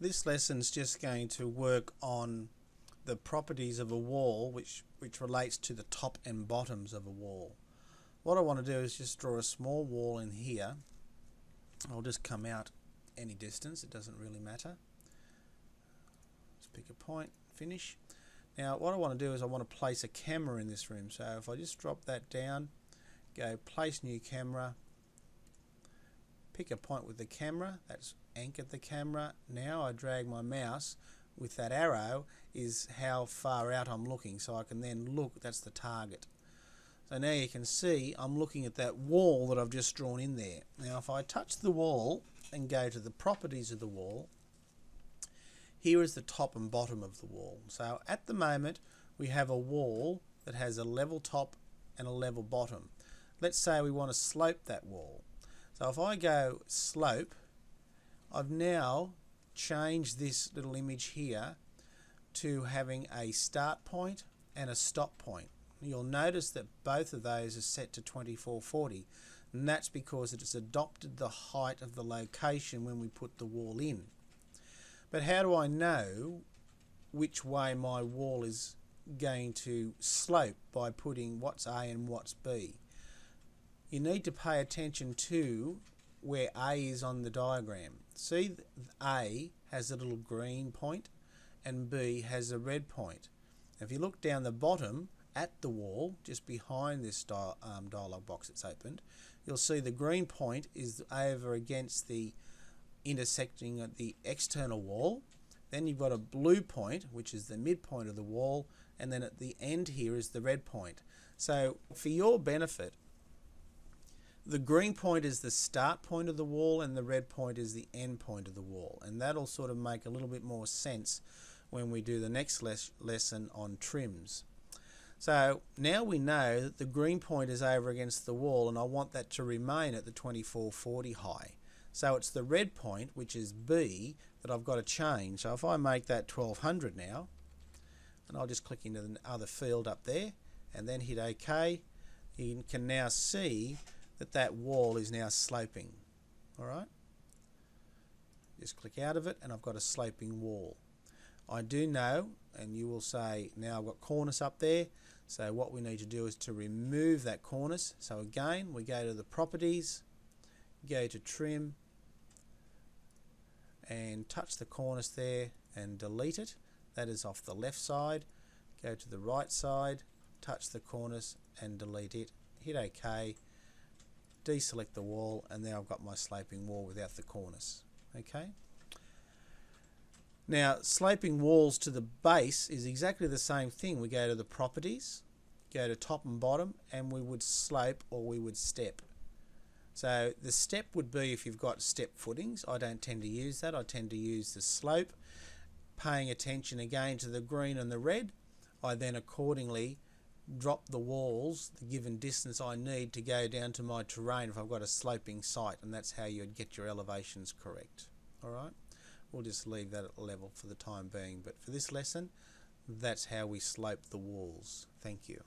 This lesson's just going to work on the properties of a wall which relates to the top and bottoms of a wall. What I want to do is just draw a small wall in here. I'll just come out any distance, it doesn't really matter. Let's pick a point, finish. Now what I want to do is I want to place a camera in this room, so if I just drop that down, go place new camera, pick a point with the camera, that's anchored the camera. Now I drag my mouse with that arrow is how far out I'm looking, so I can then look, that's the target. So now you can see I'm looking at that wall that I've just drawn in there. Now if I touch the wall and go to the properties of the wall, here is the top and bottom of the wall. So at the moment we have a wall that has a level top and a level bottom. Let's say we want to slope that wall. So if I go slope, I've now changed this little image here to having a start point and a stop point. You'll notice that both of those are set to 2440, and that's because it has adopted the height of the location when we put the wall in. But how do I know which way my wall is going to slope by putting what's A and what's B? You need to pay attention to where A is on the diagram. See, A has a little green point and B has a red point. If you look down the bottom at the wall, just behind this dialog box that's opened, you'll see the green point is over against the intersecting at the external wall. Then you've got a blue point, which is the midpoint of the wall, and then at the end here is the red point. So for your benefit, the green point is the start point of the wall and the red point is the end point of the wall, and that'll sort of make a little bit more sense when we do the next lesson on trims. So now we know that the green point is over against the wall and I want that to remain at the 2440 high. So it's the red point, which is B, that I've got to change. So if I make that 1200 now, and I'll just click into the other field up there and then hit OK, you can now see that that wall is now sloping. Alright, just click out of it and I've got a sloping wall. I do know, and you will say, now I've got cornice up there, so what we need to do is to remove that cornice. So again, we go to the properties, go to trim, and touch the cornice there and delete it. That is off the left side. Go to the right side, touch the cornice and delete it. Hit OK, deselect the wall, and now I've got my sloping wall without the cornice. Okay. Now sloping walls to the base is exactly the same thing. We go to the properties, go to top and bottom, and we would slope or we would step. So the step would be if you've got step footings. I don't tend to use that. I tend to use the slope. Paying attention again to the green and the red, I then accordingly drop the walls the given distance I need to go down to my terrain if I've got a sloping site, and that's how you'd get your elevations correct. Alright, we'll just leave that at level for the time being, but for this lesson that's how we slope the walls. Thank you.